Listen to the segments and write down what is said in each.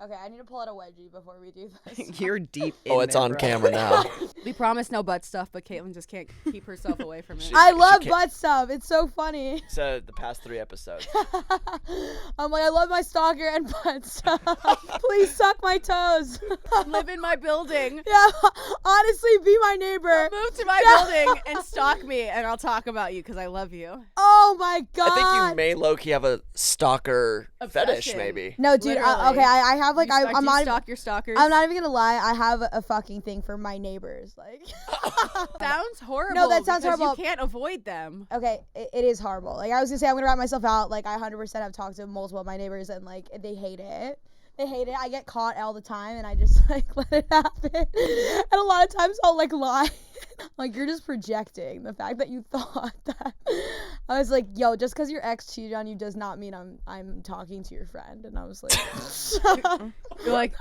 Okay, I need to pull out a wedgie before we do this. You're deep in Oh, it's there, on bro. camera now. We promised no butt stuff, but Caitlin just can't keep herself away from it. I love can't- butt stuff. It's so funny. So the past 3 episodes. I'm like, I love my stalker and butt stuff. Please suck my toes. Live in my building. Yeah, honestly, be my neighbor. Move to my building and stalk me, and I'll talk about you because I love you. Oh my god. I think you may low-key have a stalker fetish, Obsession. maybe. No, dude. Literally. Okay, I have like You I'm not. stalk your stalkers. I'm not even gonna lie. I have a fucking thing for my neighbors. Like. Sounds horrible. No, that sounds because horrible. You can't avoid them. Okay, it is horrible. Like I was gonna say, I'm gonna wrap myself out. Like I 100% have talked to multiple of my neighbors, and like they hate it. They hate it. I get caught all the time, and I just like let it happen. And a lot of times I'll like lie. Like you're just projecting the fact that you thought that. I was like, yo, just because your ex cheated on you does not mean I'm talking to your friend. And I was like, You're like,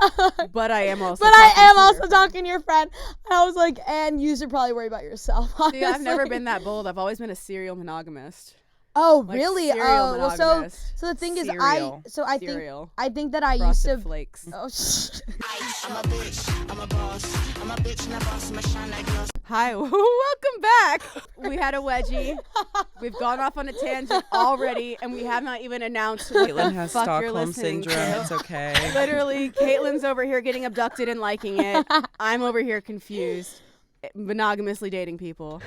but I am also. but I talking am to also your talking to your friend. And I was like, and you should probably worry about yourself. See, I've never honestly. been that bold. I've always been a serial monogamist. Oh, Like, really? serial Oh, well, monogamist. so the thing is, Cereal. Cereal. I think that I used Frosted to. Flakes. Oh, I'm a bitch, I'm a boss. I'm a bitch and a boss, I'm a shine like gloss. Hi, welcome back. We had a wedgie. We've gone off on a tangent already, and we have not even announced what Caitlin the has fuck you're Stockholm listening syndrome. to. It's okay. Literally, Caitlin's over here getting abducted and liking it. I'm over here confused, monogamously dating people.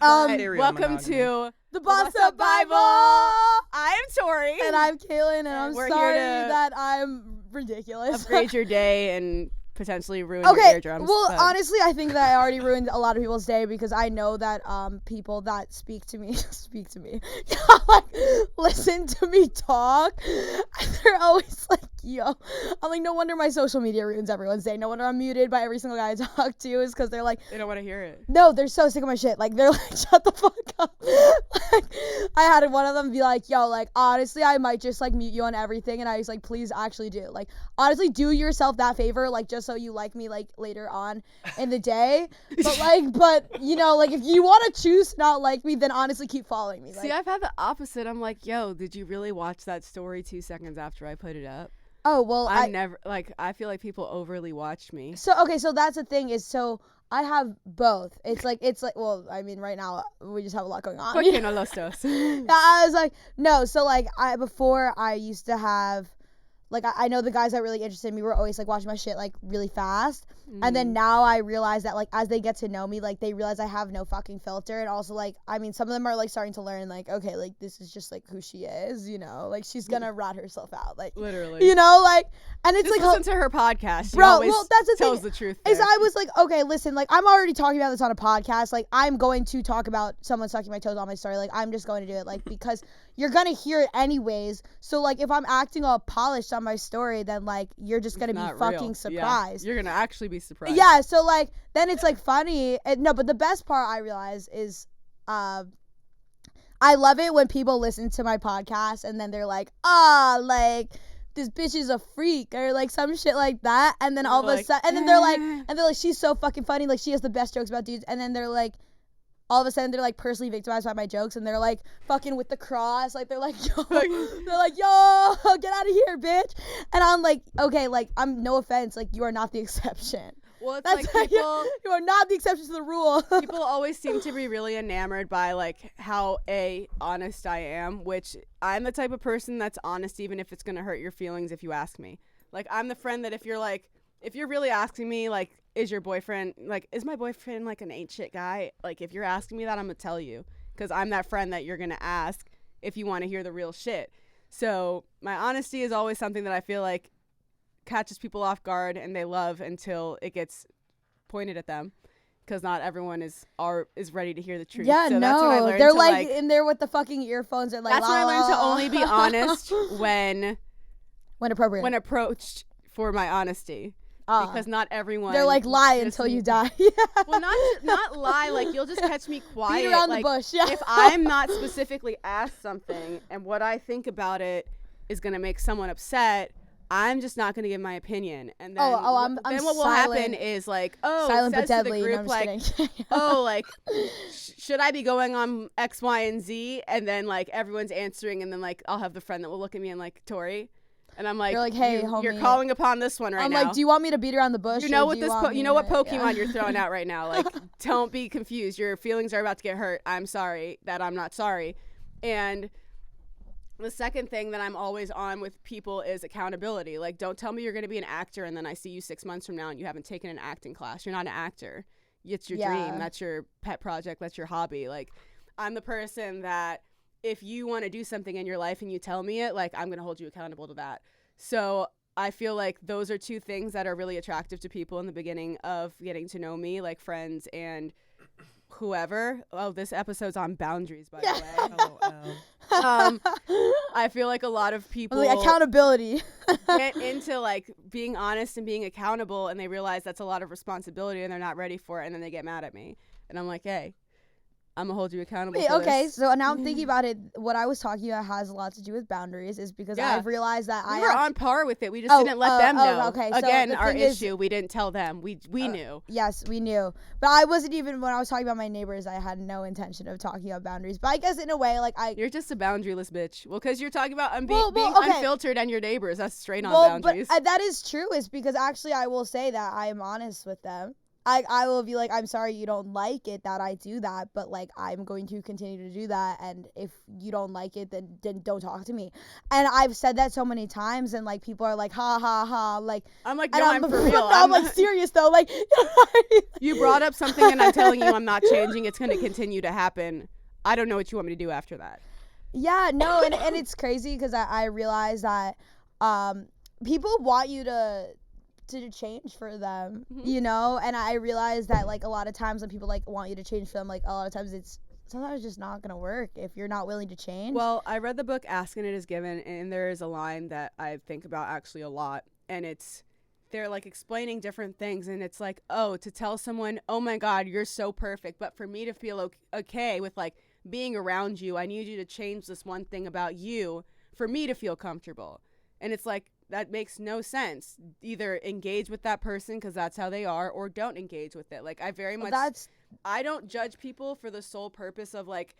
But Serial welcome monogamy. to the Boss Boss Up Up Bible. I'm Tori. And I'm Kaylin, and I'm we're sorry here to that I'm ridiculous. upgrade your day and potentially ruin Okay, your eardrums. well, but- honestly, I think that I already ruined a lot of people's day because I know that people that speak to me, like, listen to me talk, they're always like, yo. I'm like, no wonder my social media ruins everyone's day. No wonder I'm muted by every single guy I talk to is because they're like, they don't want to hear it. no, they're so sick of my shit. Like, they're like, shut the fuck up. Like, I had one of them be like, yo, like, honestly, I might just, like, mute you on everything. And I was like, please actually do. Like, honestly, do yourself that favor, like, just so you like me, like, later on in the day. But, you know, like, if you want to choose to not like me, then honestly keep following me. Like, See, I've had the opposite. I'm like, yo, did you really watch that story 2 seconds after I put it up? oh, well, I never, like, I feel like people overly watch me. So, okay, so that's the thing is, so I have both. It's like, well, I mean, right now, we just have a lot going on. Porque no los dos. Yeah, I was like, no, so like before I used to have, like, I know the guys that really interested me were always like watching my shit like really fast, and then now I realize that like as they get to know me, like they realize I have no fucking filter, and also like I mean some of them are like starting to learn like, okay, like this is just like who she is, you know, like she's gonna rat herself out, like, Literally. you know, like, and it's Just like listen to her podcast. She Bro, always well, that's the tells thing, the truth. is there. I was like, okay, listen, like I'm already talking about this on a podcast, like I'm going to talk about someone sucking my toes on my story, like I'm just going to do it, like, because you're gonna hear it anyways, so like if I'm acting all polished on my story, then like you're just gonna Not be fucking real. surprised. Yeah, you're gonna actually be surprised. Yeah, so like then it's like funny. No, but the best part I realize is I love it when people listen to my podcast and then they're like, like this bitch is a freak or like some shit like that, and then all of a sudden, and then they're like, she's so fucking funny, like she has the best jokes about dudes, and then they're like, all of a sudden they're like personally victimized by my jokes, and they're like fucking with the cross, like they're like, yo, they're like, yo, get out of here, bitch. And I'm like, okay, like I'm, no offense, like you are not the exception. Well, it's That's like people. you are not the exception to the rule. People always seem to be really enamored by like how honest I am, which I'm the type of person that's honest even if it's gonna hurt your feelings if you ask me. Like I'm the friend that if you're really asking me like, is my boyfriend like an ain't shit guy? Like if you're asking me that, I'm gonna tell you, because I'm that friend that you're gonna ask if you want to hear the real shit. So my honesty is always something that I feel like catches people off guard and they love until it gets pointed at them, because not everyone is ready to hear the truth. Yeah, so no, that's when I learned they're to, like in there with the fucking earphones and like. that's when I learned to only be honest when appropriate. when approached for my honesty, because not everyone. they're like lie until you die. Yeah. Well, not lie. Like you'll just catch me quiet. Beat around like, the bush. Yeah. If I'm not specifically asked something and what I think about it is gonna make someone upset, I'm just not gonna give my opinion. And then, I'm then what will silent. happen is like, oh, Silent it but says deadly. to the group No, I'm like, just kidding. oh, like, should I be going on X, Y, and Z? And then like everyone's answering, and then like I'll have the friend that will look at me and like, Tori, And I'm like, You're like, hey, you're homie. calling upon this one I'm now. like, do you want me to beat around the bush? You know or what do you this want me you know what to-" Pokemon Yeah. you're throwing out right now. Like, don't be confused. Your feelings are about to get hurt. I'm sorry that I'm not sorry. And the second thing that I'm always on with people is accountability. Like, don't tell me you're going to be an actor and then I see you 6 months from now and you haven't taken an acting class. You're not an actor. It's your dream. That's your pet project. That's your hobby. Like, I'm the person that if you want to do something in your life and you tell me it, like, I'm going to hold you accountable to that. So I feel like those are two things that are really attractive to people in the beginning of getting to know me, like friends and whoever. Oh, this episode's on boundaries, by the way. I feel like a lot of people Like, accountability. get into like being honest and being accountable, and they realize that's a lot of responsibility and they're not ready for it, and then they get mad at me. And I'm like, hey, I'm gonna hold you accountable. Wait, for okay, this. so now I'm thinking about it. What I was talking about has a lot to do with boundaries, is because I've realized that we were on par with it. We just didn't let them know. Okay. So Again, the our thing is- issue. We didn't tell them. We knew. Yes, we knew. But I wasn't even, when I was talking about my neighbors, I had no intention of talking about boundaries. But I guess in a way, like, You're just a boundaryless bitch. Well, because you're talking about Well, being okay. unfiltered and your neighbors. That's straight on boundaries. But that is true. Is because actually I will say that I am honest with them. I will be like, I'm sorry you don't like it that I do that, but like I'm going to continue to do that, and if you don't like it, then don't talk to me. And I've said that so many times, and like people are like, ha ha ha, like I'm like, and no, I'm for real. no, I'm like serious though, like You brought up something and I'm telling you I'm not changing. It's going to continue to happen. I don't know what you want me to do after that. Yeah, no, and it's crazy because I realize that people want you to change for them, you know, and I realize that like a lot of times when people like want you to change for them, like a lot of times it's sometimes just not gonna work if you're not willing to change. Well, I read the book Ask and It Is Given, and there is a line that I think about actually a lot, and they're like explaining different things, and it's like, oh, to tell someone, oh my God, you're so perfect, but for me to feel okay with like being around you, I need you to change this one thing about you for me to feel comfortable. And it's like, that makes no sense. Either engage with that person because that's how they are, or don't engage with it. Like, I very much, I don't judge people for the sole purpose of like,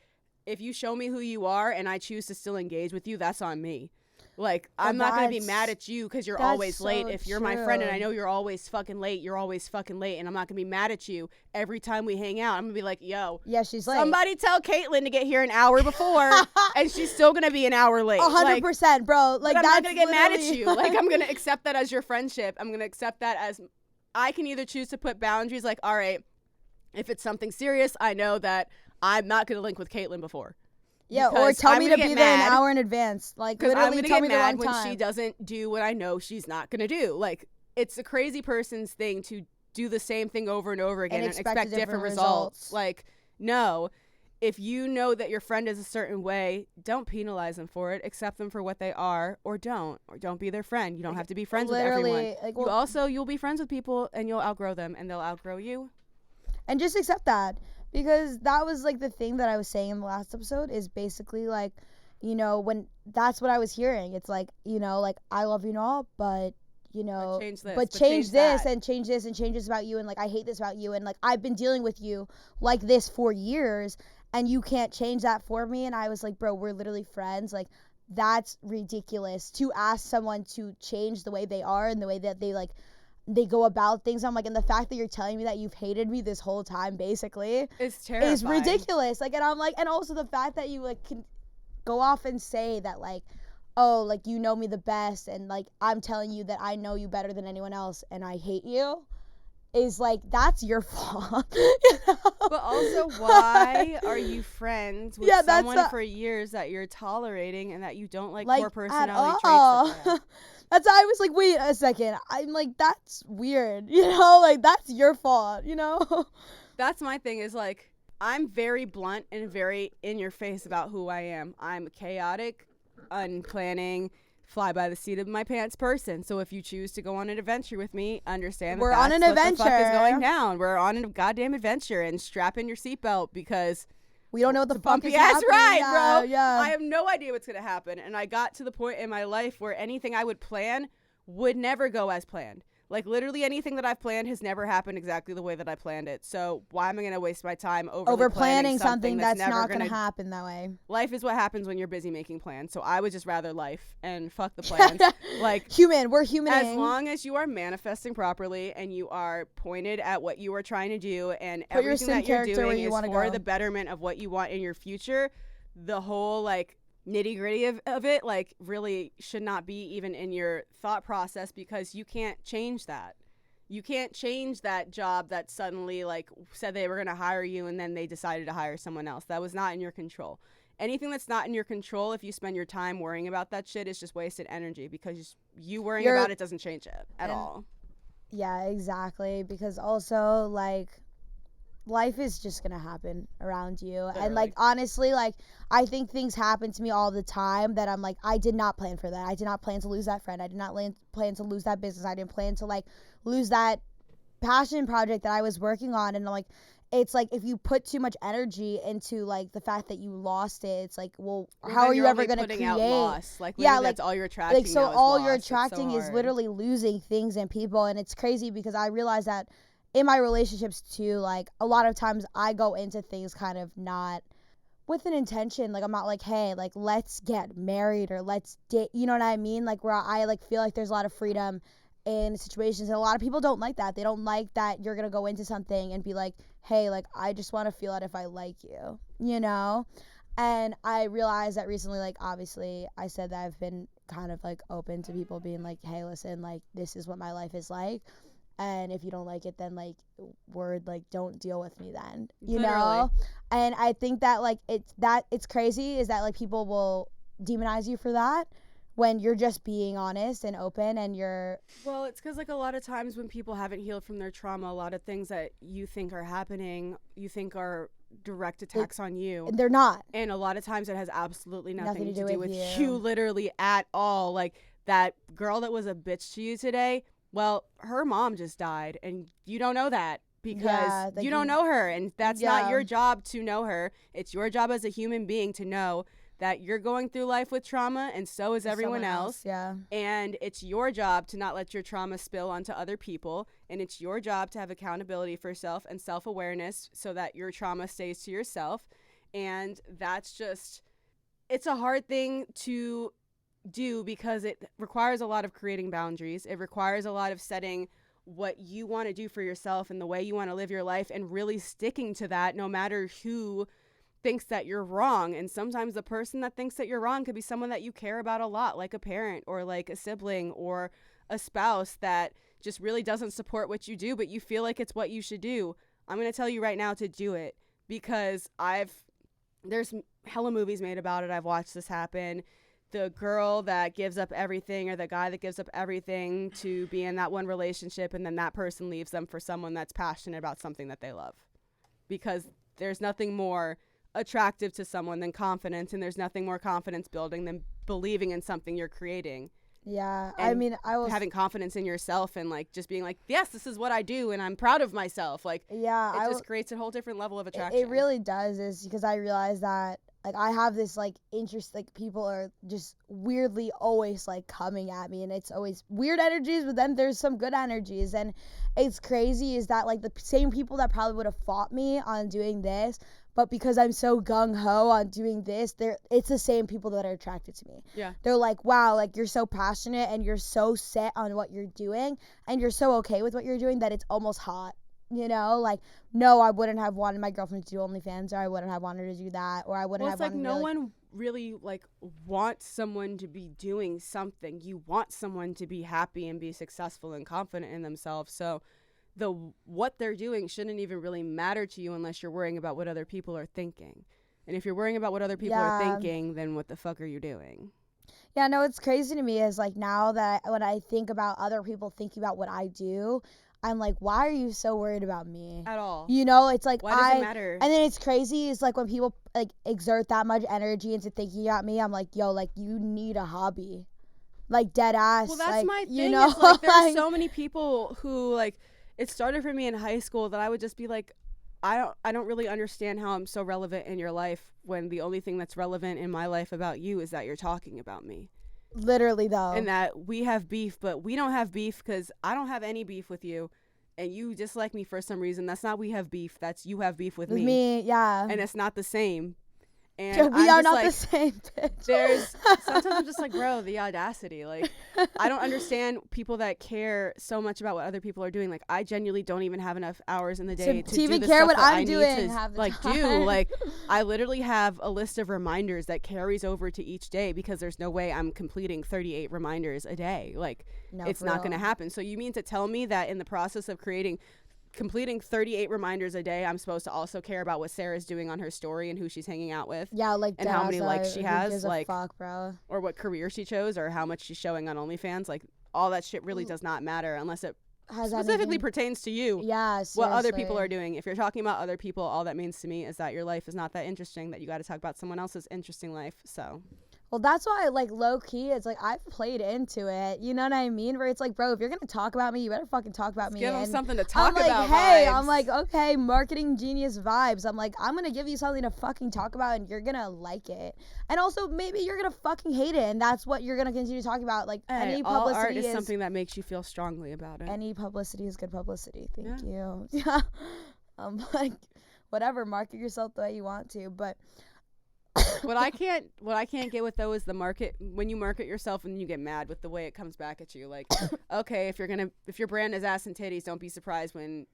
if you show me who you are and I choose to still engage with you, that's on me. Like, I'm not going to be mad at you because you're always late. If you're my friend and I know you're always fucking late, you're always fucking late. And I'm not going to be mad at you every time we hang out. I'm going to be like, yo, yeah, she's late. Somebody tell Caitlin to get here an hour before and she's still going to be an hour late. 100%, bro. Like, but I'm that's not going to get mad at literally- you. Like, I'm going to accept that as your friendship. I'm going to accept that as I can either choose to put boundaries like, all right, if it's something serious, I know that I'm not going to link with Caitlin before. Yeah, or Because tell I'm me gonna to get be there an mad. hour in advance. Like, Because I'm literally going to tell get me the mad wrong when time. she doesn't do what I know she's not going to do. Like, it's a crazy person's thing to do the same thing over and over again and expect different results. Like, no. If you know that your friend is a certain way, don't penalize them for it. Accept them for what they are, or don't be their friend. You don't have to be friends with everyone. Like, You'll be friends with people and you'll outgrow them and they'll outgrow you. And just accept that, because that was like the thing that I was saying in the last episode, is basically like, you know, when that's what I was hearing. It's like, you know, like, I love you and all, but you know, change this, but but change change this that. and change this and change this about you, and like, I hate this about you, and like, I've been dealing with you like this for years and you can't change that for me. And I was like, bro, we're literally friends. Like, that's ridiculous to ask someone to change the way they are and the way that they go about things. I'm like, and the fact that you're telling me that you've hated me this whole time basically It's terrifying. is ridiculous. Like, and I'm like, and also the fact that you like can go off and say that like, oh, like, you know me the best, and like, I'm telling you that I know you better than anyone else and I hate you, is like, that's your fault. You know? But also, why are you friends with someone for years that you're tolerating and that you don't like poor personality at traits? all. That they have? That's why I was like, wait a second. I'm like, that's weird, you know? Like, that's your fault, you know? That's my thing, is like, I'm very blunt and very in your face about who I am. I'm chaotic, unplanning, fly by the seat of my pants person. So if you choose to go on an adventure with me, understand We're that on an that's what the fuck is adventure. going down. We're on a goddamn adventure, and strap in your seatbelt because We don't know what the it's a fuck bumpy is ass happening. ride, Yeah, bro. Yeah. I have no idea what's gonna happen, and I got to the point in my life where anything I would plan would never go as planned. Like, literally anything that I've planned has never happened exactly the way that I planned it. So why am I going to waste my time over planning something that's never not going to happen that way? Life is what happens when you're busy making plans. So I would just rather life and fuck the plans. Like, We're human. as long as you are manifesting properly and you are pointed at what you are trying to do, and everything that you're doing is for the betterment of what you want in your future, the whole like nitty gritty of it like really should not be even in your thought process, because you can't change that. You can't change that job that suddenly like said they were going to hire you and then they decided to hire someone else. That was not in your control. Anything that's not in your control, if you spend your time worrying about that shit, is just wasted energy, because you worrying about it doesn't change it at all. Yeah, exactly. Because also like life is just gonna happen around you. Literally. And like honestly, like I think things happen to me all the time that I'm like, I did not plan for that. I did not plan to lose that friend. I did not plan to lose that business. I didn't plan to like lose that passion project that I was working on. And like it's like if you put too much energy into like the fact that you lost it, it's like, well how are you ever gonna create out loss? Like, yeah, like that's all you're attracting. Like so now is all loss. you're attracting is literally losing things and people. And it's crazy because I realize that in my relationships too, like a lot of times I go into things kind of not with an intention. Like I'm not like, hey, like let's get married or let's date, you know what I mean? Like where I like feel like there's a lot of freedom in situations, and a lot of people don't like that. They don't like that you're gonna go into something and be like, hey, like I just want to feel it if I like you, you know? And I realized that recently, like obviously I said that I've been kind of like open to people being like, hey, listen, like this is what my life is like. And if you don't like it, then like don't deal with me then, you know? And I think that like it's crazy is that like people will demonize you for that when you're just being honest and open and you're. Well, it's because like a lot of times when people haven't healed from their trauma, a lot of things that you think are happening, you think are direct attacks on you. They're not. And a lot of times it has absolutely nothing to do with you literally at all. Like that girl that was a bitch to you today, well, her mom just died, and you don't know that because you don't know her, and that's not your job to know her. It's your job as a human being to know that you're going through life with trauma, and so is everyone else. Yeah. And it's your job to not let your trauma spill onto other people, and it's your job to have accountability for self and self-awareness so that your trauma stays to yourself. And that's just, it's a hard thing to do because it requires a lot of creating boundaries. It requires a lot of setting what you want to do for yourself and the way you want to live your life and really sticking to that no matter who thinks that you're wrong. And sometimes the person that thinks that you're wrong could be someone that you care about a lot, like a parent or like a sibling or a spouse that just really doesn't support what you do, but you feel like it's what you should do. I'm going to tell you right now to do it, because there's hella movies made about it. I've watched this happen. The girl that gives up everything or the guy that gives up everything to be in that one relationship, and then that person leaves them for someone that's passionate about something that they love. Because there's nothing more attractive to someone than confidence, and there's nothing more confidence building than believing in something you're creating. Yeah, and I mean, having confidence in yourself and like just being like, yes, this is what I do, and I'm proud of myself. Like, yeah, it just creates a whole different level of attraction. It really does, is because I realize that like I have this like interest, like people are just weirdly always like coming at me, and it's always weird energies, but then there's some good energies. And it's crazy is that like the same people that probably would have fought me on doing this, but because I'm so gung-ho on doing this, it's the same people that are attracted to me. Yeah. They're like, wow, like you're so passionate and you're so set on what you're doing and you're so okay with what you're doing that it's almost hot. You know, like, no, I wouldn't have wanted my girlfriend to do OnlyFans, or I wouldn't have wanted to do that, or I wouldn't have wanted to. Well, it's like no one really like wants someone to be doing something. You want someone to be happy and be successful and confident in themselves. So what they're doing shouldn't even really matter to you unless you're worrying about what other people are thinking. And if you're worrying about what other people are thinking, then what the fuck are you doing? Yeah, no, it's crazy to me is like now that when I think about other people thinking about what I do, I'm like, why are you so worried about me? At all. You know, it's like, why does it matter? And then it's crazy is like when people like exert that much energy into thinking about me, I'm like, yo, like you need a hobby. Like dead ass. Well, that's like, my thing. You know? It's like there's so many people who like, it started for me in high school that I would just be like, I don't really understand how I'm so relevant in your life when the only thing that's relevant in my life about you is that you're talking about me. Literally though. And that we have beef, but we don't have beef because I don't have any beef with you. And you dislike me for some reason. That's not we have beef. That's you have beef with me. Yeah. And it's not the same. And we I'm are just not like, the same bitch. sometimes I'm just like, bro, the audacity. Like, I don't understand people that care so much about what other people are doing. Like, I genuinely don't even have enough hours in the day to even do the care stuff what that I'm I doing need to half the like time. do. Like, I literally have a list of reminders that carries over to each day because there's no way I'm completing 38 reminders a day. Like, No, it's for not going to real. happen. So you mean to tell me that in the process of completing 38 reminders a day, I'm supposed to also care about what Sarah's doing on her story and who she's hanging out with, Yeah, like and how many deadass, likes she who has, gives like, a fuck, bro. or what career she chose, or how much she's showing on OnlyFans. Like, all that shit really does not matter unless it Has specifically anything- pertains to you. Yeah, What other people seriously. are doing. If you're talking about other people, all that means to me is that your life is not that interesting, that you got to talk about someone else's interesting life. So Well, that's why, like, low key, it's like I've played into it. You know what I mean? Where it's like, bro, if you're gonna talk about me, you better fucking talk about me. give them And something to I'm talk like, about. hey, vibes. I'm like, okay, marketing genius vibes. I'm like, I'm gonna give you something to fucking talk about, and you're gonna like it. And also, maybe you're gonna fucking hate it, and that's what you're gonna continue talking about. Like, Hey, any all art publicity is something that makes you feel strongly about it. Any publicity is good publicity. Thank Yeah. you. Yeah. I'm like, whatever, market yourself the way you want to, but. what I can't get with though is the market. When you market yourself and you get mad with the way it comes back at you. Like, okay, if your brand is ass and titties, don't be surprised when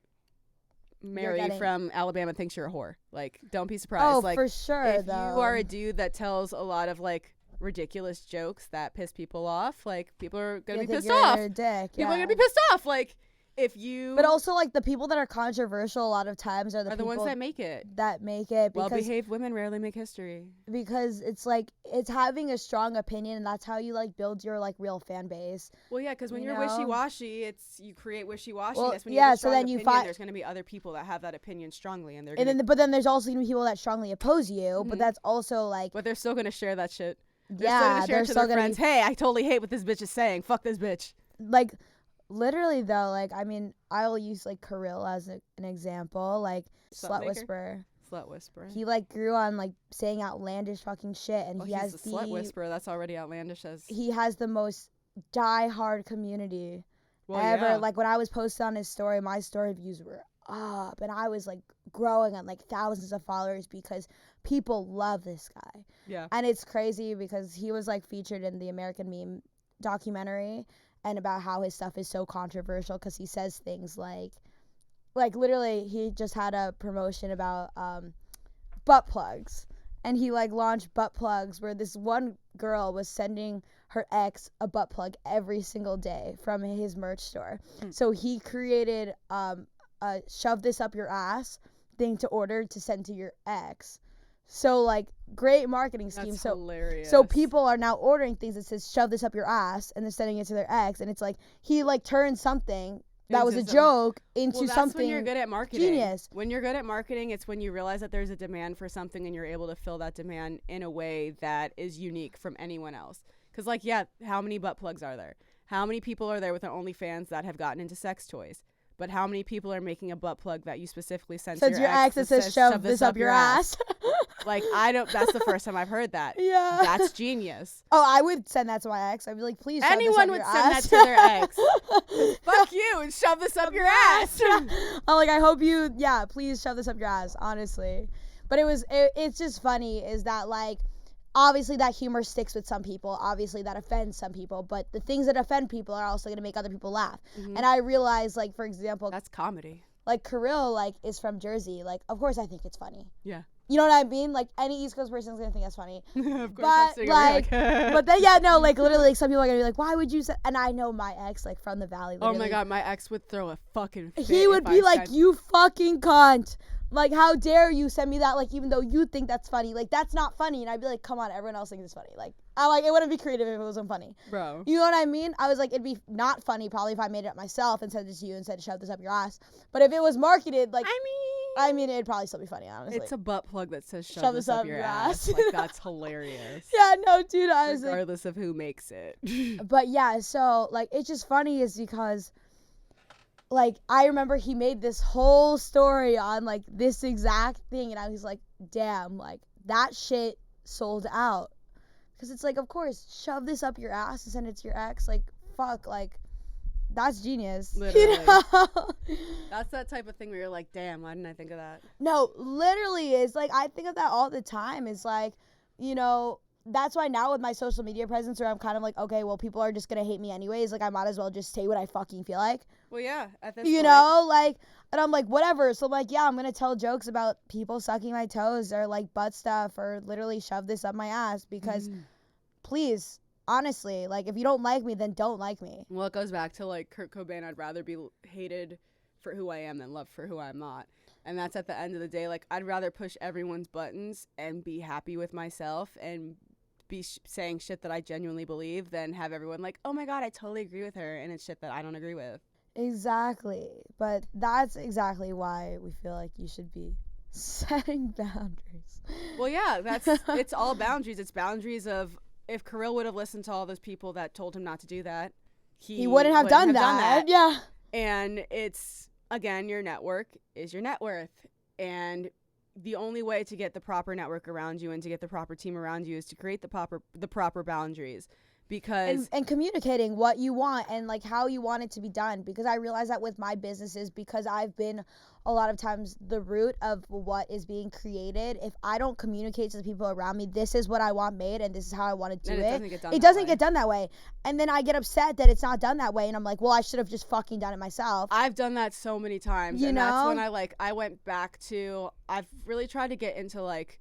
Mary getting- from Alabama thinks you're a whore. Like, don't be surprised. Oh, like, for sure, if though. you are a dude that tells a lot of like ridiculous jokes that piss people off, like people are gonna They be think pissed you're off. a dick, People are yeah. gonna be pissed off. Like, if you But also, like, the people that are controversial a lot of times are the are the people ones that make it. that make it because Well-behaved women rarely make history. it's like it's having a strong opinion, and that's how you like build your like real fan base. Well, yeah, because when You you're know? wishy-washy, you create wishy-washiness. Well, when you yeah, have a so strong then you opinion, find- there's going to be other people that have that opinion strongly, and they're And gonna, then, but then there's also gonna be people that strongly oppose you. But Mhm. that's also like, but they're still going to share that shit. They're yeah, still going to share they're it to still their gonna friends. Hey, I totally hate what this bitch is saying. Fuck this bitch. like literally though. Like, I mean, I'll use like Kirill as an example. Like, Slut Slut maker? Whisperer. Slut whisperer. He like grew on like saying outlandish fucking shit, and Well, he he's has the slut whisperer. That's already outlandish as he has the most die-hard community well, ever. yeah. Like, when I was posted on his story, my story views were up, and I was like growing on like thousands of followers because people love this guy. Yeah. And it's crazy because he was like featured in the American Meme documentary, and about how his stuff is so controversial because he says things like literally he just had a promotion about butt plugs, and he like launched butt plugs where this one girl was sending her ex a butt plug every single day from his merch store. So he created a shove this up your ass thing to order to send to your ex. So like, great marketing scheme. That's So hilarious. so people are now ordering things that says shove this up your ass, and they're sending it to their ex, and it's like he like turned something that was a Into some- joke into well, that's something when you're good at marketing. genius. When you're good at marketing, it's when you realize that there's a demand for something and you're able to fill that demand in a way that is unique from anyone else. Because, like, yeah, how many butt plugs are there? How many people are there with their OnlyFans that have gotten into sex toys? But how many people are making a butt plug that you specifically send Says to your ex that says shove this up your ass. Like, that's the first time I've heard that. Yeah. That's genius. Oh, I would send that to my ex. I'd be like, please shove Anyone this would up send your that ass. to their ex. Fuck you and shove this up your ass. I'm like, I hope you, yeah, please shove this up your ass, honestly. But it's just funny is that, like, obviously that humor sticks with some people. Obviously that offends some people. But the things that offend people are also going to make other people laugh. Mhm. And I realize, like, for example, That's comedy. like, Kirill, like, is from Jersey. Like, of course I think it's funny. Yeah. You know what I mean? Like, any East Coast person is going to think that's funny. Of course, But, I'm sitting over here like, like But then, yeah, no, like, literally, like, some people are going to be like, why would you say, and I know my ex, like, from the Valley. oh my literally, god, my ex would throw a fucking fit he would if be I like, said- you fucking cunt. Like, how dare you send me that, like, even though you think that's funny. Like, that's not funny. And I'd be like, come on, everyone else thinks it's funny. Like, it wouldn't be creative if it wasn't funny. Bro. You know what I mean? I was like, it'd be not funny probably if I made it up myself and sent it to you and said, shove this up your ass. But if it was marketed, like, I mean, it'd probably still be funny, honestly. It's a butt plug that says shove this up your ass. Like, that's hilarious. Yeah, no, dude, honestly. Regardless of who makes it. But yeah, so, like, it's just funny is because, like, I remember he made this whole story on, like, this exact thing, and I was like, damn, like, that shit sold out. Because it's like, of course, shove this up your ass and send it to your ex. Like, fuck, like, that's genius. Literally. You know? That's that type of thing where you're like, damn, why didn't I think of that? No, literally is. Like, I think of that all the time. It's like, you know, that's why now with my social media presence where I'm kind of like, okay, well, people are just going to hate me anyways. Like, I might as well just say what I fucking feel like. Well, yeah, at this You point. know, like, and I'm like, whatever. So I'm like, yeah, I'm going to tell jokes about people sucking my toes or like butt stuff or literally shove this up my ass because please, honestly, like, if you don't like me, then don't like me. Well, it goes back to, like, Kurt Cobain, I'd rather be hated for who I am than loved for who I'm not. And that's at the end of the day, like, I'd rather push everyone's buttons and be happy with myself and be saying shit that I genuinely believe than have everyone like, oh my God, I totally agree with her, and it's shit that I don't agree with. Exactly. But that's exactly why we feel like you should be setting boundaries. Well, yeah, it's all boundaries. It's boundaries of, if Kirill would have listened to all those people that told him not to do that, he wouldn't have done that. Yeah. And it's, again, your network is your net worth. And the only way to get the proper network around you and to get the proper team around you is to create the proper boundaries. Because and communicating what you want and like how you want it to be done, because I realize that with my businesses, because I've been a lot of times the root of what is being created. If I don't communicate to the people around me, this is what I want made and this is how I want to do it, it doesn't get done that way. And then I get upset that it's not done that way, and I'm like, well, I should have just fucking done it myself. I've done that so many times. You and know? That's when I went back to, I've really tried to get into, like,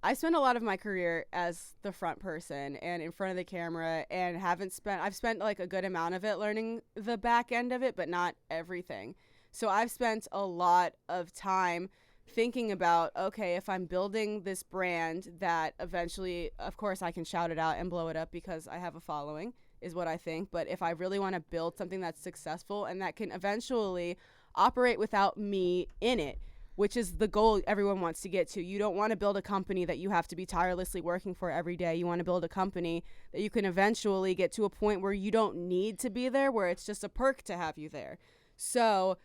I spent a lot of my career as the front person and in front of the camera, and I've spent like a good amount of it learning the back end of it, but not everything. So I've spent a lot of time thinking about, okay, if I'm building this brand that eventually, of course, I can shout it out and blow it up because I have a following, is what I think. But if I really want to build something that's successful and that can eventually operate without me in it, which is the goal everyone wants to get to. You don't want to build a company that you have to be tirelessly working for every day. You want to build a company that you can eventually get to a point where you don't need to be there, where it's just a perk to have you there. So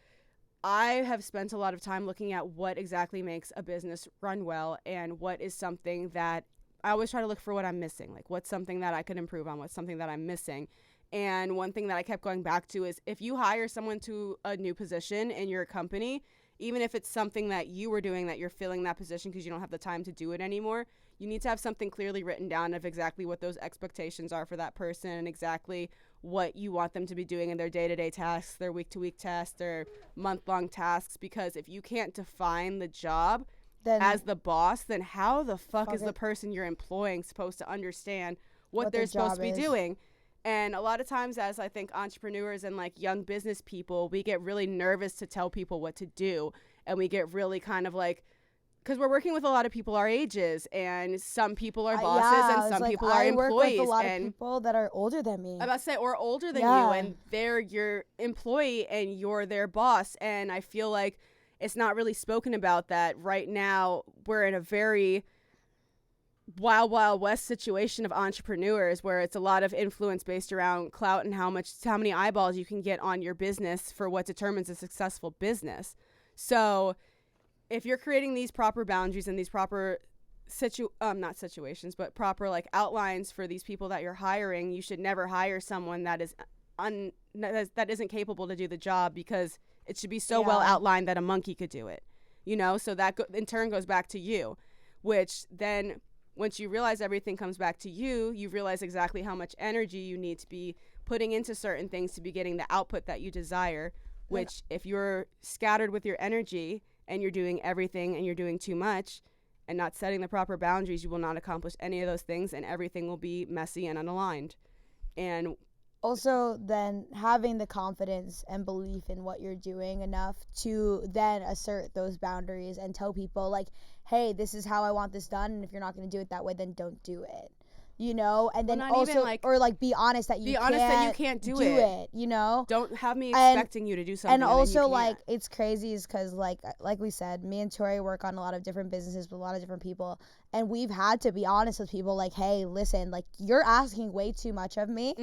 I have spent a lot of time looking at what exactly makes a business run well and what is something that I always try to look for what I'm missing. Like, what's something that I could improve on? What's something that I'm missing? And one thing that I kept going back to is, if you hire someone to a new position in your company, even if it's something that you were doing that you're filling that position because you don't have the time to do it anymore, you need to have something clearly written down of exactly what those expectations are for that person and exactly what you want them to be doing in their day-to-day tasks, their week-to-week tasks, their month-long tasks. Because if you can't define the job then as the boss, then how the fuck is the person you're employing supposed to understand what they're supposed to be doing? And a lot of times, as I think entrepreneurs and like young business people, we get really nervous to tell people what to do. And we get really kind of like, because we're working with a lot of people our ages, and some people are bosses and some people are employees. I work with a lot of people that are older than me. I'm about to say, or older than you, and they're your employee and you're their boss. And I feel like it's not really spoken about that right now. We're in a very wild west situation of entrepreneurs where it's a lot of influence based around clout and how many eyeballs you can get on your business for what determines a successful business. So if you're creating these proper boundaries and these proper not situations, but proper like outlines for these people that you're hiring, you should never hire someone that isn't capable to do the job, because it should be so well outlined that a monkey could do it, you know? So that in turn goes back to you, which then once you realize everything comes back to you, you realize exactly how much energy you need to be putting into certain things to be getting the output that you desire, which if you're scattered with your energy and you're doing everything and you're doing too much and not setting the proper boundaries, you will not accomplish any of those things, and everything will be messy and unaligned. And also then having the confidence and belief in what you're doing enough to then assert those boundaries and tell people like, hey, this is how I want this done, and if you're not going to do it that way, then don't do it, you know? And then also be honest that you can't do it, you know? Don't have me expecting you to do something. And also like it's crazy is because like we said, me and Tori work on a lot of different businesses with a lot of different people, and we've had to be honest with people like, hey, listen, like, you're asking way too much of me,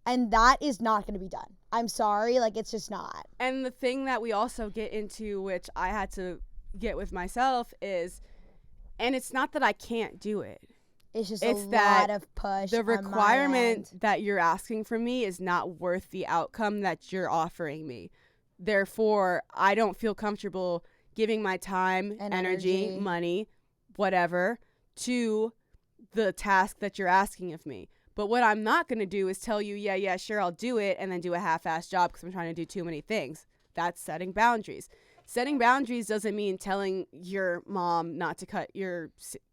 and that is not going to be done. I'm sorry, like, it's just not. And the thing that we also get into, which I had to get with myself, is, and it's not that I can't do it. It's just It's a that lot of push. the on my requirement end. that you're asking from me is not worth the outcome that you're offering me. Therefore, I don't feel comfortable giving my time, And energy, energy. money, whatever, to the task that you're asking of me. But what I'm not going to do is tell you, yeah, sure, I'll do it, and then do a half-assed job because I'm trying to do too many things. That's setting boundaries. Setting boundaries doesn't mean telling your mom not to cut your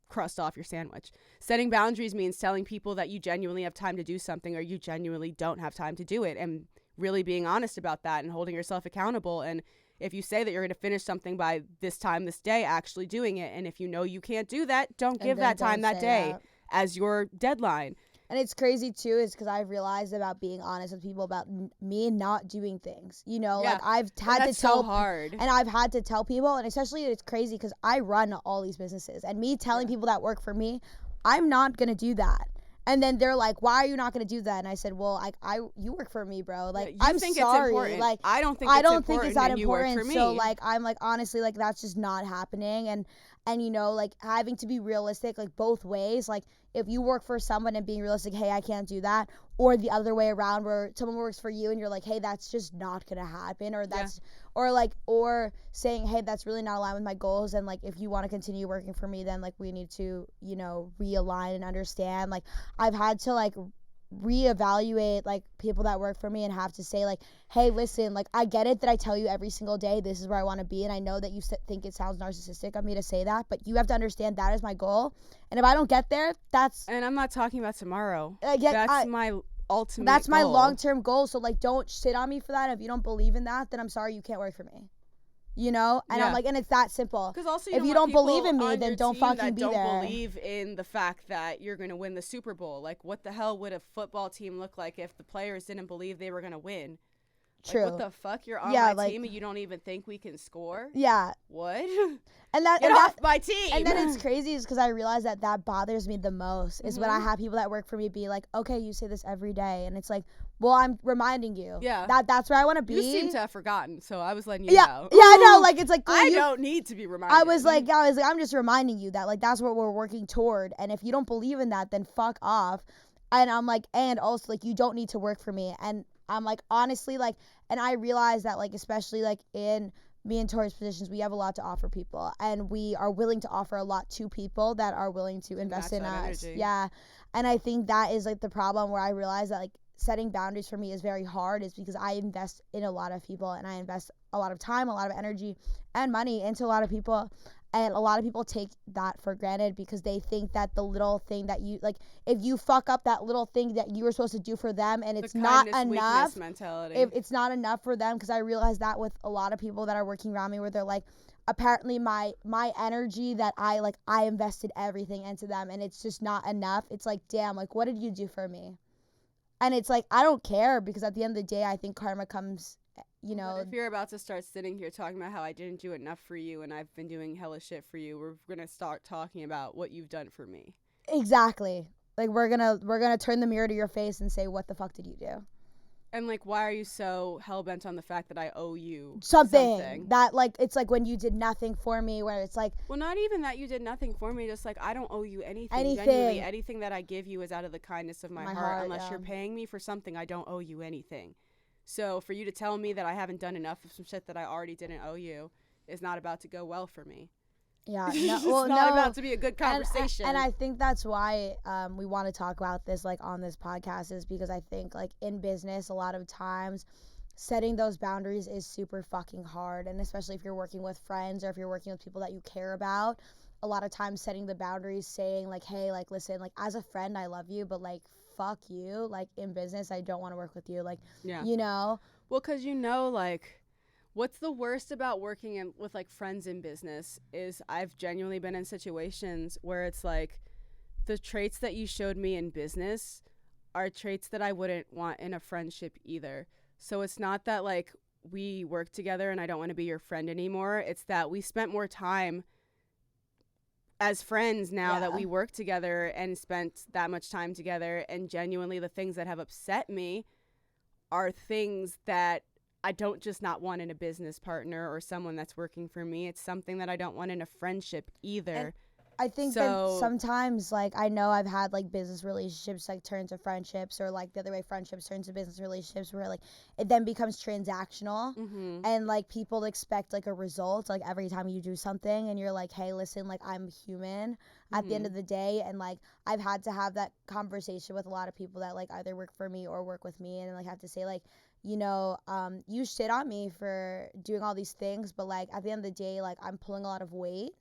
crust off your sandwich. Setting boundaries means telling people that you genuinely have time to do something or you genuinely don't have time to do it, and really being honest about that and holding yourself accountable. And if you say that you're going to finish something by this time this day, actually doing it. And if you know you can't do that, don't And give then that time don't that say day that. as your deadline. And it's crazy too, is because I've realized about being honest with people about me not doing things. You know, Yeah. like I've And had to that's tell so hard. and I've had to tell people, and especially it's crazy because I run all these businesses, and me telling people that work for me, I'm not gonna do that. And then they're like, "Why are you not gonna do that?" And I said, "Well, you work for me, bro. Like, You I'm think sorry. it's important. Like, I don't think I it's don't think it's that and you work important. for me. So like, I'm like, honestly, like that's just not happening. And you know, like having to be realistic, like both ways. Like if you work for someone and being realistic, hey, I can't do that, or the other way around where someone works for you and you're like, hey, that's just not gonna happen, or that's or saying, hey, that's really not aligned with my goals, and like if you want to continue working for me, then like we need to, you know, realign and understand. Like I've had to like reevaluate like people that work for me and have to say like, hey, listen, like I get it that I tell you every single day this is where I want to be, and I know that you think it sounds narcissistic of me to say that, but you have to understand that is my goal, and if I don't get there, that's And I'm not talking about tomorrow. yeah, That's my ultimate that's my goal. long-term goal. So like don't shit on me for that. If you don't believe in that, then I'm sorry, you can't work for me, you know. And I'm Yeah. like, and it's that simple. Because also, if you want don't believe people in me, on then your don't team fucking that be don't there. believe in the fact that you're going to win the Super Bowl. Like, what the hell would a football team look like if the players didn't believe they were going to win? True. Like, what the fuck? You're on Yeah, my like- team and you don't even think we can score? Yeah. What? And that Get and off that, my team! and then it's crazy is because I realize that bothers me the most is when I have people that work for me be like, okay, you say this every day, and it's like, well, I'm reminding you. Yeah. That's where I want to be. You seem to have forgotten, so I was letting you Yeah. know. Yeah, I know. Like it's like cool, I don't need to be reminded. I was like, I'm just reminding you that like that's what we're working toward, and if you don't believe in that, then fuck off. And I'm like, and also like you don't need to work for me, and I'm like honestly like, and I realize that like especially like in me and Tori's positions, we have a lot to offer people, and we are willing to offer a lot to people that are willing to invest match in that us. energy. Yeah, and I think that is like the problem where I realize that like setting boundaries for me is very hard, is because I invest in a lot of people, and I invest a lot of time, a lot of energy, and money into a lot of people. And a lot of people take that for granted because they think that the little thing that you like, if you fuck up that little thing that you were supposed to do for them and it's the not kindness, enough, weakness mentality. if it's not enough for them, because I realize that with a lot of people that are working around me where they're like, apparently my energy that I invested everything into them and it's just not enough. It's like, damn, like what did you do for me? And it's like, I don't care, because at the end of the day, I think karma comes, you know. But if you're about to start sitting here talking about how I didn't do enough for you and I've been doing hella shit for you, we're gonna start talking about what you've done for me. Exactly. Like we're gonna turn the mirror to your face and say, what the fuck did you do? And like, why are you so hell-bent on the fact that I owe you Something that like, it's like when you did nothing for me, where it's like, well, not even that you did nothing for me, just like I don't owe you anything. Anything. Genuinely, anything that I give you is out of the kindness of my My heart. heart, Unless yeah. you're paying me for something, I don't owe you anything. So for you to tell me that I haven't done enough of some shit that I already didn't owe you is not about to go well for me. yeah, no, It's well, not no. about to be a good conversation. And I think that's why we want to talk about this like on this podcast, is because I think like in business a lot of times setting those boundaries is super fucking hard, and especially if you're working with friends or if you're working with people that you care about, a lot of times setting the boundaries, saying like, hey, like listen, like as a friend I love you, but like fuck you, like in business I don't want to work with you, like yeah. you know. Well, because you know, like, what's the worst about working with, like, friends in business is I've genuinely been in situations where it's, like, the traits that you showed me in business are traits that I wouldn't want in a friendship either. So it's not that, like, we work together and I don't want to be your friend anymore. It's that we spent more time as friends now that we work together and spent that much time together, and genuinely the things that have upset me are things that I don't just not want in a business partner or someone that's working for me. It's something that I don't want in a friendship either. I think that sometimes, like, I know I've had, like, business relationships, like, turn to friendships, or, like, the other way, friendships turn to business relationships, where, like, it then becomes transactional, and, like, people expect, like, a result, like, every time you do something, and you're like, hey, listen, like, I'm human at the end of the day, and, like, I've had to have that conversation with a lot of people that, like, either work for me or work with me, and, like, have to say, like, you know, you shit on me for doing all these things, but, like, at the end of the day, like, I'm pulling a lot of weight,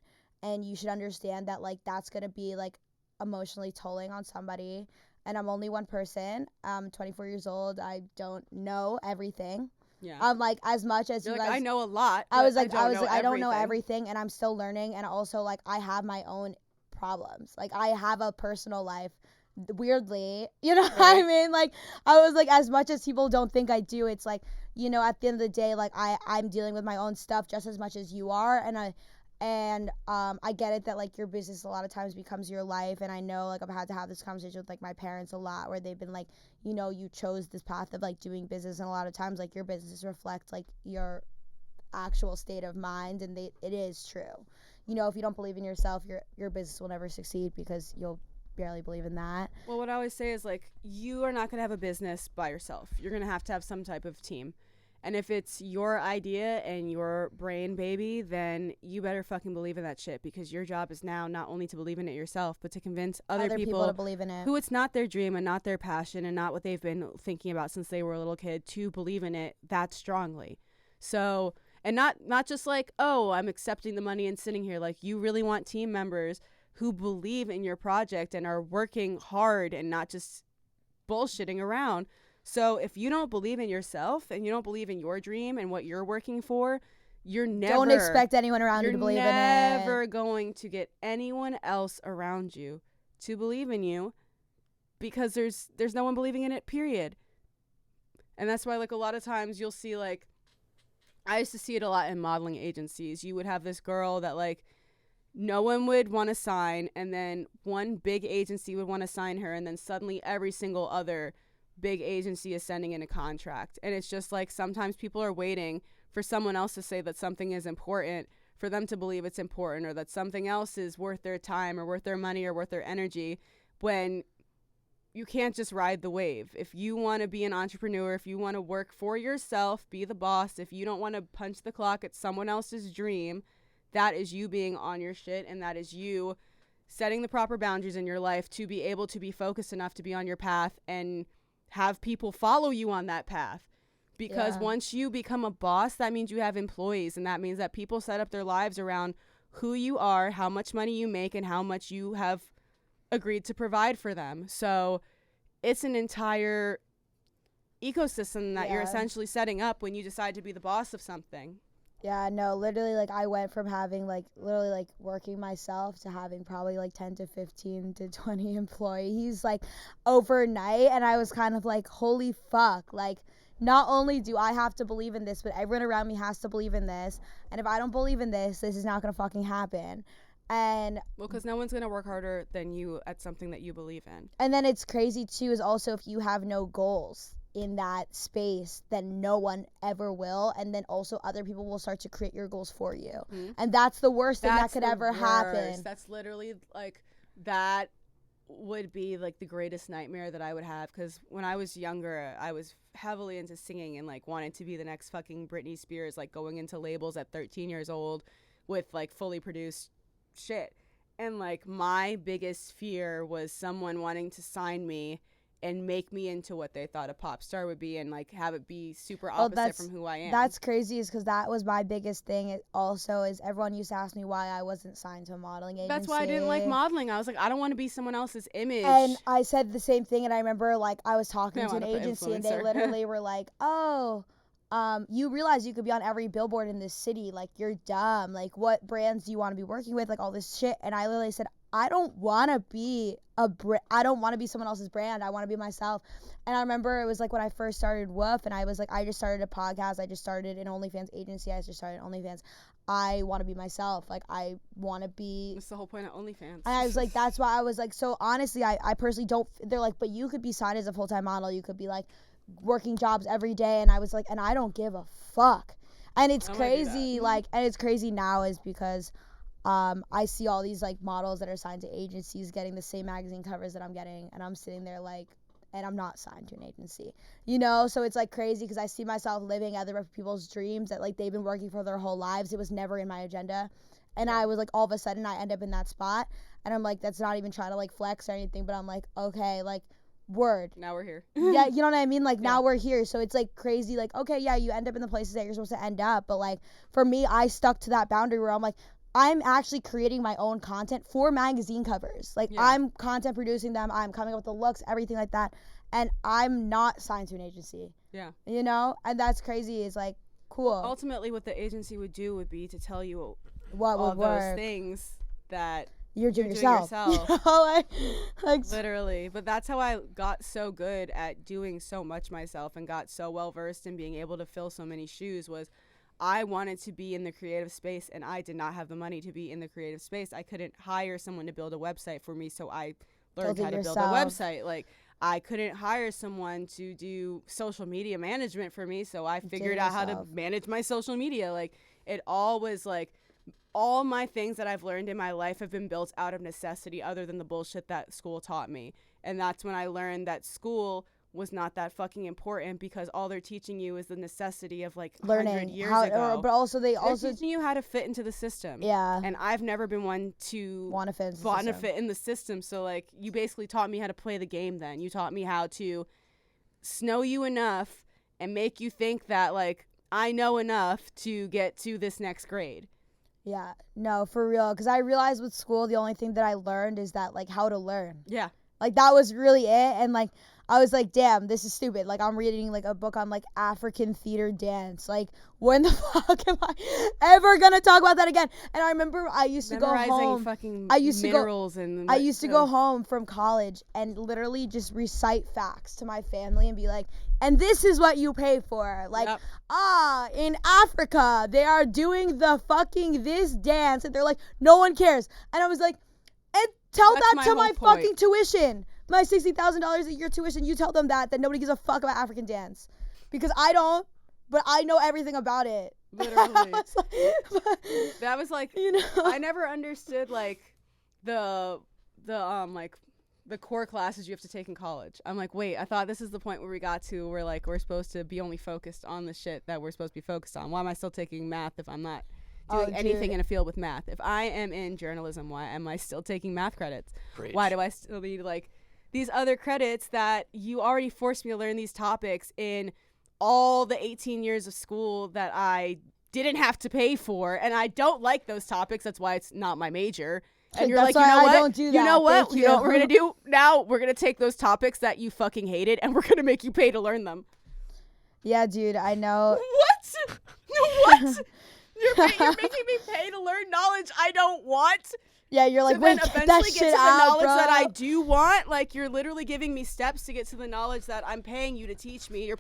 and you should understand that, like, that's gonna be, like, emotionally tolling on somebody, and I'm only one person. I'm 24 years old. I don't know everything. Yeah. Like, as much as You're you like, guys, I know a lot. I was like, I I don't know everything, and I'm still learning, and also, like, I have my own problems. Like, I have a personal life, weirdly, you know what I mean? Like, I was like, as much as people don't think I do, it's like, you know, at the end of the day, like, I'm dealing with my own stuff just as much as you are, and I get it that, like, your business a lot of times becomes your life, and I know, like, I've had to have this conversation with, like, my parents a lot, where they've been like, you know, you chose this path of, like, doing business, and a lot of times, like, your business reflects, like, your actual state of mind, and it is true. You know, if you don't believe in yourself, your business will never succeed, because you'll barely believe in that. Well, what I always say is, like, you are not going to have a business by yourself. You're going to have some type of team. And if it's your idea and your brain baby, then you better fucking believe in that shit, because your job is now not only to believe in it yourself, but to convince other people to believe in it, who it's not their dream and not their passion and not what they've been thinking about since they were a little kid, to believe in it that strongly. So, and not just like, oh, I'm accepting the money and sitting here. Like, you really want team members who believe in your project and are working hard and not just bullshitting around. So if you don't believe in yourself and you don't believe in your dream and what you're working for, don't expect anyone around you to believe in it. You're never going to get anyone else around you to believe in you, because there's no one believing in it, period. And that's why, like, a lot of times you'll see, like, I used to see it a lot in modeling agencies. You would have this girl that, like, no one would want to sign, and then one big agency would want to sign her, and then suddenly every single other big agency is sending in a contract. And it's just like, sometimes people are waiting for someone else to say that something is important for them to believe it's important, or that something else is worth their time or worth their money or worth their energy, when you can't just ride the wave. If you want to be an entrepreneur, if you want to work for yourself, be the boss, if you don't want to punch the clock at someone else's dream, that is you being on your shit, and that is you setting the proper boundaries in your life to be able to be focused enough to be on your path and have people follow you on that path. Because once you become a boss, that means you have employees, and that means that people set up their lives around who you are, how much money you make, and how much you have agreed to provide for them. So it's an entire ecosystem that you're essentially setting up when you decide to be the boss of something. Yeah, no, literally, like, I went from having, like, literally, like, working myself to having probably, like, 10 to 15 to 20 employees, like, overnight, and I was kind of like, holy fuck, like, not only do I have to believe in this, but everyone around me has to believe in this, and if I don't believe in this is not gonna fucking happen. And well, because no one's gonna work harder than you at something that you believe in. And then it's crazy too, is also, if you have no goals in that space, then no one ever will, and then also other people will start to create your goals for you, and that's the worst thing that could ever happen. That's literally, like, that would be, like, the greatest nightmare that I would have, because when I was younger, I was heavily into singing and, like, wanted to be the next fucking Britney Spears, like, going into labels at 13 years old with, like, fully produced shit. And, like, my biggest fear was someone wanting to sign me and make me into what they thought a pop star would be, and, like, have it be super opposite from who I am. That's crazy, is because that was my biggest thing. It also is, everyone used to ask me why I wasn't signed to a modeling agency. That's why I didn't like modeling. I was like, I don't want to be someone else's image. And I said the same thing, and I remember, like, I was talking to an agency, and they literally were like, oh, you realize you could be on every billboard in this city, like, you're dumb, like, what brands do you want to be working with, like, all this shit. And I literally said, I don't want to be I don't want to be someone else's brand. I want to be myself. And I remember it was like when I first started Woof, and I was like, I just started a podcast, I just started an OnlyFans agency, I just started OnlyFans. I want to be myself. Like, I want to be. That's the whole point of OnlyFans. And I was like, that's why I was like, so honestly, I personally don't. They're like, but you could be signed as a full-time model. You could be like working jobs every day. And I was like, and I don't give a fuck. And it's crazy, like, and it's crazy now is because I see all these like models that are signed to agencies getting the same magazine covers that I'm getting, and I'm sitting there like, and I'm not signed to an agency, you know? So it's like crazy because I see myself living other people's dreams that like they've been working for their whole lives. It was never in my agenda. And I was like, all of a sudden I end up in that spot, and I'm like, that's not even trying to like flex or anything, but I'm like, okay, like, word. Now we're here. Yeah, you know what I mean? Like, now we're here. So it's like crazy. Like, okay, yeah, you end up in the places that you're supposed to end up. But like, for me, I stuck to that boundary where I'm like, I'm actually creating my own content for magazine covers. Like, I'm content producing them. I'm coming up with the looks, everything like that. And I'm not signed to an agency. Yeah. You know? And that's crazy. It's like, cool. Ultimately, what the agency would do would be to tell you what all would those work. things that You're doing yourself. You know, like Literally. But that's how I got so good at doing so much myself and got so well versed in being able to fill so many shoes was I wanted to be in the creative space, and I did not have the money to be in the creative space. I couldn't hire someone to build a website for me, so I learned how to build a website. Like, I couldn't hire someone to do social media management for me, so I figured out how to manage my social media. Like, it all was like, all my things that I've learned in my life have been built out of necessity other than the bullshit that school taught me. And that's when I learned that school was not that fucking important because all they're teaching you is the necessity of like learning 100 years ago. But also they're teaching you how to fit into the system. Yeah. And I've never been one to want to fit in the system. So like you basically taught me how to play the game then. You taught me how to snow you enough and make you think that like I know enough to get to this next grade. Yeah, no, for real. Because I realized with school, the only thing that I learned is that, like, how to learn. Yeah. Like, that was really it. And, like, I was like, damn, this is stupid. Like, I'm reading, like, a book on, like, African theater dance. Like, when the fuck am I ever going to talk about that again? And I remember I used to go home. Fucking I used to minerals I used to go home from college and literally just recite facts to my family and be like, and this is what you pay for. Like, in Africa, they are doing the fucking this dance. And they're like, no one cares. And I was like, and tell that to my fucking tuition. My $60,000 a year tuition. You tell them that nobody gives a fuck about African dance. Because I don't, but I know everything about it. Literally. That was like, you know, I never understood like the core classes you have to take in college. I'm like, wait, I thought this is the point where we got to where like we're supposed to be only focused on the shit that we're supposed to be focused on. Why am I still taking math if I'm not doing anything in a field with math? If I am in journalism, why am I still taking math credits? Preach. Why do I still need like these other credits that you already forced me to learn these topics in all the 18 years of school that I didn't have to pay for, and I don't like those topics. That's why it's not my major. And you're That's like, you know why what? I don't do that. You know what? Thank You know what we're going to do? Now we're going to take those topics that you fucking hated and we're going to make you pay to learn them. Yeah, dude, I know. What? What? You're making me pay to learn knowledge I don't want? Yeah, you're like, to wait, then get that eventually shit get to the out, knowledge bro. that I do want. Like, you're literally giving me steps to get to the knowledge that I'm paying you to teach me.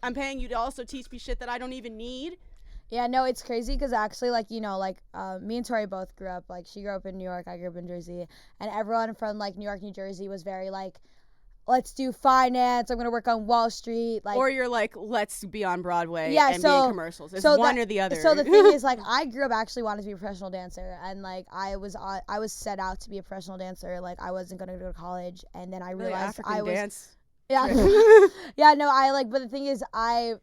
I'm paying you to also teach me shit that I don't even need. Yeah, no, it's crazy because actually, like, you know, like, me and Tori both grew up, like, she grew up in New York, I grew up in Jersey, and everyone from, like, New York, New Jersey was very, like, let's do finance, I'm going to work on Wall Street, like. Or you're like, let's be on Broadway and be in commercials. It's one or the other. So the thing is, like, I grew up actually wanting to be a professional dancer, and, like, I was set out to be a professional dancer, like, I wasn't going to go to college, and then I realized African dance. Yeah. Yeah, no, but the thing is, I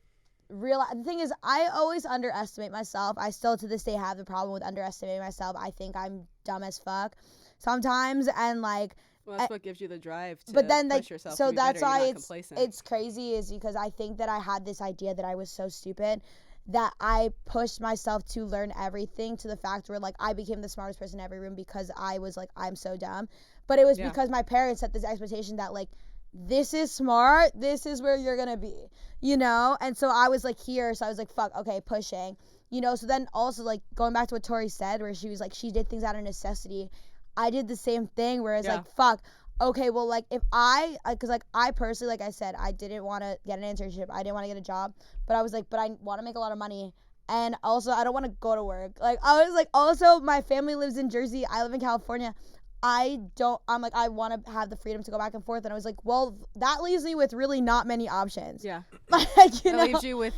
always underestimate myself. I still to this day have the problem with underestimating myself. I think I'm dumb as fuck sometimes, and like. Well, that's what gives you the drive to but then, push yourself. So to be that's better. why Complacent. it's crazy is because I think that I had this idea that I was so stupid that I pushed myself to learn everything to the fact where like I became the smartest person in every room because I was like I'm so dumb. But it was because my parents set this expectation that like this is smart, this is where you're gonna be, you know? And so I was like here, so I was like, fuck, okay, pushing. You know, so then also like going back to what Tori said where she was like she did things out of necessity. I did the same thing where it's like, fuck, okay, well, like, if because, like, I personally, like I said, I didn't want to get an internship. I didn't want to get a job. But I was like, but I want to make a lot of money. And also, I don't want to go to work. Like, I was like, also, my family lives in Jersey. I live in California. I want to have the freedom to go back and forth. And I was like, well, that leaves me with really not many options. Yeah. Like, you know? That leaves you with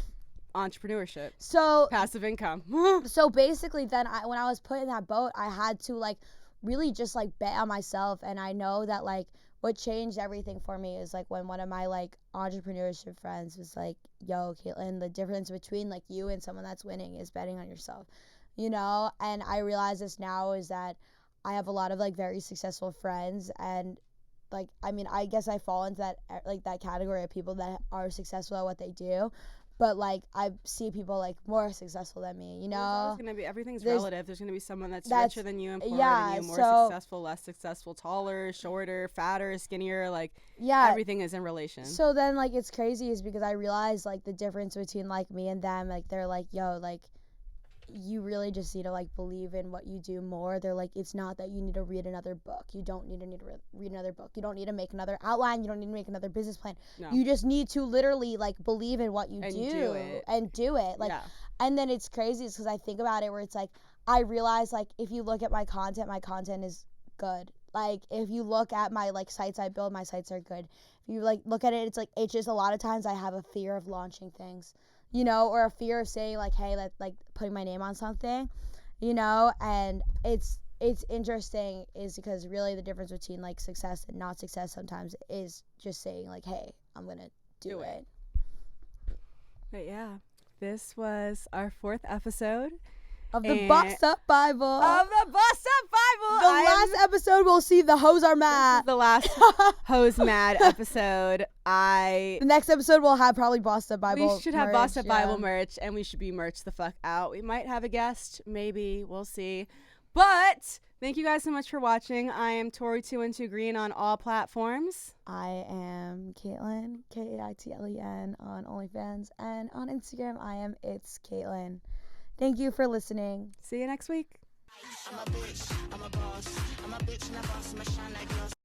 Entrepreneurship. So Passive income. so basically then when I was put in that boat, I had to like really just like bet on myself. And I know that like what changed everything for me is like when one of my like entrepreneurship friends was like, yo, Caitlin, the difference between like you and someone that's winning is betting on yourself, you know? And I realize this now is that I have a lot of like very successful friends, and like, I mean, I guess I fall into that like that category of people that are successful at what they do. But like I see people like more successful than me, you There's always know? gonna be, everything's There's- relative. There's gonna be someone that's that's- richer than you and poorer yeah, than you, more so- successful, less successful, taller, shorter, fatter, skinnier. Like Yeah. everything is in relation. So then like it's crazy is because I realize like the difference between like me and them. Like they're like, yo, like you really just need to like believe in what you do more. They're like, it's not that you need to read another book. You don't need to read another book. You don't need to make another outline. You don't need to make another business plan. No. You just need to literally like believe in what you And do do it. and do it. Like, yeah. and then it's crazy is because I think about it where it's like I realize like if you look at my content is good. Like if you look at my like sites I build, my sites are good. If you like look at it, it's like it's just a lot of times I have a fear of launching things, you know, or a fear of saying like, hey, like putting my name on something, you know. And it's interesting is because really the difference between like success and not success sometimes is just saying like, hey, I'm gonna do it. But yeah, this was our 4th episode Of the And- Boss Up Bible. of the Bust Up Bible. The last episode we'll see the hoes are This is mad. the last Hose Mad episode. The next episode we'll have probably Boss Up Bible. We should have merch, Boss Up yeah. Bible merch, and we should be merch the fuck out. We might have a guest, maybe. We'll see. But thank you guys so much for watching. I am Tori212 Green on all platforms. I am Caitlin, KAITLEN on OnlyFans, and on Instagram I am It's Caitlin. Thank you for listening. See you next week. I'm a bitch, I'm a boss. I'm a bitch and a boss, I'm a shine like gloss.